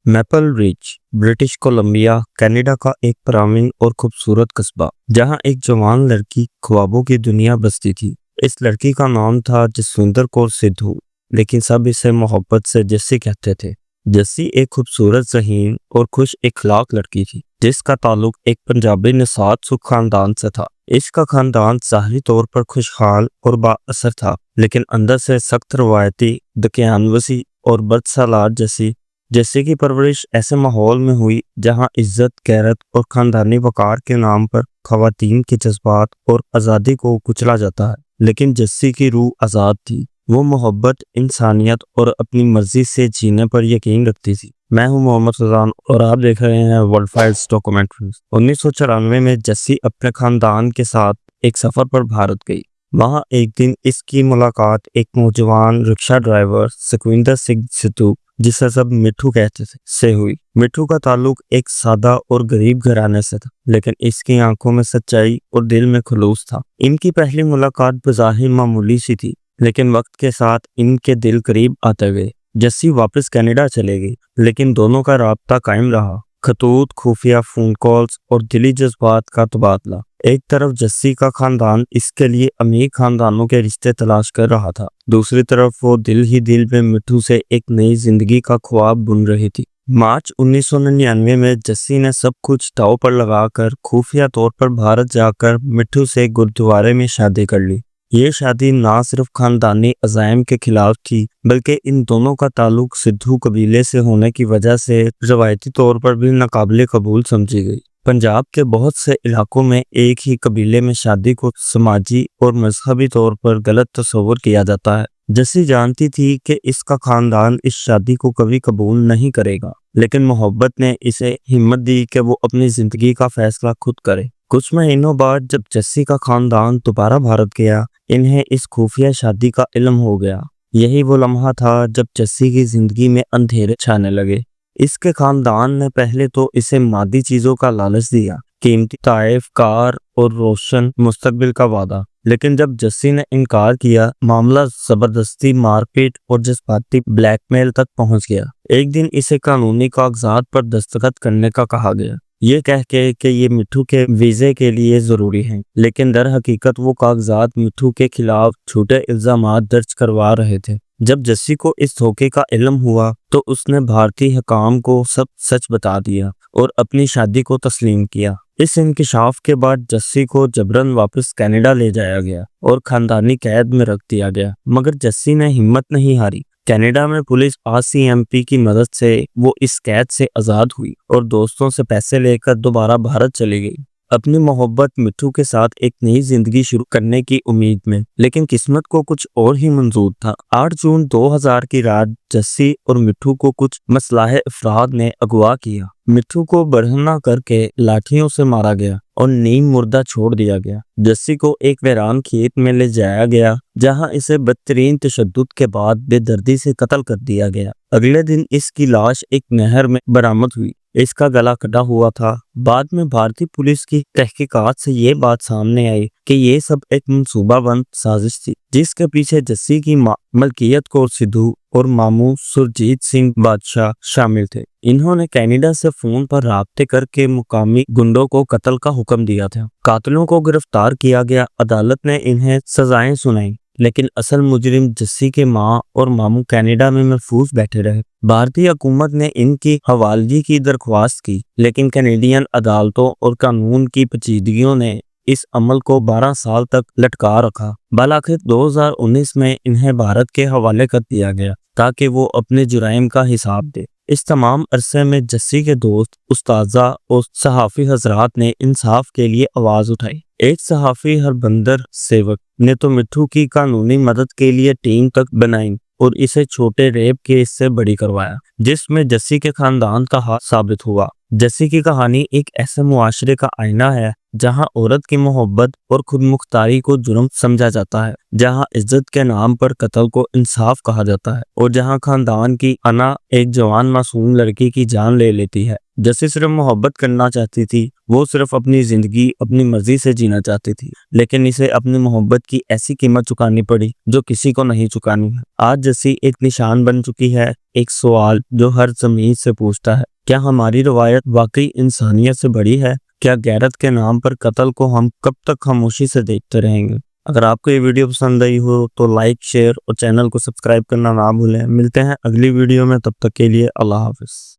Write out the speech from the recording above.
Maple rich British Columbia Canada का एक प्राचीन और खूबसूरत कस्बा जहां एक जवान लड़की ख्वाबों की दुनिया बसती थी। इस लड़की का नाम था जसविंदर कौर सिद्धू, लेकिन सब इसे मोहब्बत से जस्सी कहते थे। जस्सी एक खूबसूरत ज़हीन और खुश इखलाक लड़की थी जिसका ताल्लुक एक पंजाबी नसात सुख खानदान से था। इसका खानदान ज़ाहिरी तौर पर खुशहाल और बाअसर था, लेकिन अंदर से सख्त रवायती दकियानवसी और बदसलार जैसे की परवरिश ऐसे माहौल में हुई जहां इज्जत, गैरत और खानदानी वकार के नाम पर खवातीन के जज्बात और आज़ादी को कुचला जाता है। लेकिन जस्सी की रूह आज़ाद थी। वो मोहब्बत, इंसानियत और अपनी मर्जी से जीने पर यकीन रखती थी। मैं हूं मोहम्मद फैजान और आप देख रहे हैं वर्ल्ड फाइल्स डॉक्यूमेंट्रीज। 1994 में जस्सी अपने खानदान के साथ एक सफर पर भारत गई। वहां एक दिन इसकी मुलाकात एक नौजवान रिक्शा ड्राइवर सुखविंदर सिंह सिद्धू, जिसे सब मिठू कहते थे, से हुई। मिठू का ताल्लुक एक सादा और गरीब घराने से था, लेकिन इसकी आंखों में सच्चाई और दिल में खुलूस था। इनकी पहली मुलाकात बज़ाहिर मामूली सी थी, लेकिन वक्त के साथ इनके दिल करीब आते गए। जस्सी वापस कनाडा चले गई, लेकिन दोनों का राब्ता कायम रहा। खतूत, खुफिया फ़ोन कॉल्स और दिली जज्बात का तबादला। एक तरफ जस्सी का खानदान इसके लिए अमीर खानदानों के रिश्ते तलाश कर रहा था, दूसरी तरफ वो दिल ही दिल में मिठू से एक नई जिंदगी का ख्वाब बुन रही थी। मार्च 1999 में जस्सी ने सब कुछ दांव पर लगाकर खुफिया तौर पर भारत जाकर मिठू से गुरुद्वारे में शादी कर ली। ये शादी ना सिर्फ खानदानी अज़ाइम के खिलाफ थी, बल्कि इन दोनों का ताल्लुक सिद्धू कबीले से होने की वजह से रवायती तौर पर भी नाकाबिले कबूल समझी गई। पंजाब के बहुत से इलाकों में एक ही कबीले में शादी को समाजी और मजहबी तौर पर गलत तस्वुर किया जाता है। जस्सी जानती थी कि इसका खानदान इस शादी को कभी कबूल नहीं करेगा, लेकिन मोहब्बत ने इसे हिम्मत दी कि वो अपनी जिंदगी का फैसला खुद करे। कुछ महीनों बाद जब जस्सी का खानदान दोबारा भारत गया, इन्हें इस खुफिया शादी का इल्म हो गया। यही वो लम्हा था जब जस्सी की जिंदगी में अंधेरे छाने लगे। इसके खानदान ने पहले तो इसे मादी चीजों का लालच दिया, कीमती ताइफ, कार और रोशन मुस्तकबिल का वादा। लेकिन जब जस्सी ने इनकार किया, मामला जबरदस्ती, मारपीट और जज्बाती ब्लैकमेल तक पहुंच गया। एक दिन इसे कानूनी कागजात पर दस्तखत करने का कहा गया, ये कह के कि ये मिठू के वीजे के लिए जरूरी हैं, लेकिन दर हकीकत वो कागजात मिठू के खिलाफ झूठे इल्जामात दर्ज करवा रहे थे। जब जस्सी को इस धोखे का इल्म हुआ तो उसने भारतीय हुकाम को सब सच बता दिया और अपनी शादी को तस्लीम किया। इस इंकिशाफ के बाद जस्सी को जबरन वापस कनाडा ले जाया गया और खानदानी कैद में रख दिया गया, मगर जस्सी ने हिम्मत नहीं हारी। कनाडा में पुलिस RCMP की मदद से वो इस कैद से आज़ाद हुई और दोस्तों से पैसे लेकर दोबारा भारत चली गई, अपनी मोहब्बत मिठू के साथ एक नई जिंदगी शुरू करने की उम्मीद में। लेकिन किस्मत को कुछ और ही मंजूर था। 8 जून 2000 की रात जस्सी और मिठू को कुछ मसलाहे अफराद ने अगवा किया। मिठू को बरहना करके लाठियों से मारा गया और नीम मुर्दा छोड़ दिया गया। जस्सी को एक वीरान खेत में ले जाया गया, जहां इसे बदतरीन तशद्दुद के बाद बेदर्दी से कत्ल कर दिया गया। अगले दिन इसकी लाश एक नहर में बरामद हुई। इसका गला कटा हुआ था। बाद में भारतीय पुलिस की तहकीकात से ये बात सामने आई कि ये सब एक मंसूबाबंद साजिश थी, जिसके पीछे जस्सी की मलकियत कौर सिद्धू और मामू सुरजीत सिंह बादशाह शामिल थे। इन्होंने कनाडा से फोन पर राब्ते करके मुकामी गुंडों को कत्ल का हुक्म दिया था। कातिलों को गिरफ्तार किया गया। अदालत ने इन्हें सजाएं सुनाई, लेकिन असल मुजरिम जस्सी के माँ और मामू कनाडा में महफूज बैठे रहे। भारतीय हुकूमत ने इनकी हवालगी की दरख्वास्त की, लेकिन कैनेडियन अदालतों और कानून की पेचीदगियों ने इस अमल को 12 साल तक लटका रखा। बालाखिर 2019 में इन्हें भारत के हवाले कर दिया गया ताकि वो अपने जुराइम का हिसाब दे। इस तमाम अरसे में जस्सी के दोस्त, उस्ताजा और सहाफ़ी हजरात ने इंसाफ के लिए आवाज़ उठाई। एक सहाफ़ी हरबंदर सेवक ने तो मिठू की कानूनी मदद के लिए टीम तक बनाई और इसे छोटे रेप केस से बरी करवाया, जिसमें जस्सी के खानदान का हाथ साबित हुआ। جیسے کہ کہانی ایک ایسے معاشرے کا آئینہ ہے جہاں عورت کی محبت اور خود مختاری کو جرم سمجھا جاتا ہے، جہاں عزت کے نام پر قتل کو انصاف کہا جاتا ہے، اور جہاں خاندان کی انا ایک جوان معصوم لڑکی کی جان لے لیتی ہے جیسے صرف محبت کرنا چاہتی تھی۔ وہ صرف اپنی زندگی اپنی مرضی سے جینا چاہتی تھی، لیکن اسے اپنی محبت کی ایسی قیمت چکانی پڑی جو کسی کو نہیں چکانی ہے۔ آج جیسی ایک نشان بن چکی ہے، ایک سوال جو ہر ضمیر سے پوچھتا ہے، کیا ہماری روایت واقعی انسانیت سے بڑی ہے؟ کیا غیرت کے نام پر قتل کو ہم کب تک خاموشی سے دیکھتے رہیں گے؟ اگر آپ کو یہ ویڈیو پسند آئی ہو تو لائک، شیئر اور چینل کو سبسکرائب کرنا نہ بھولیں۔ ملتے ہیں اگلی ویڈیو میں، تب تک کے لیے اللہ حافظ۔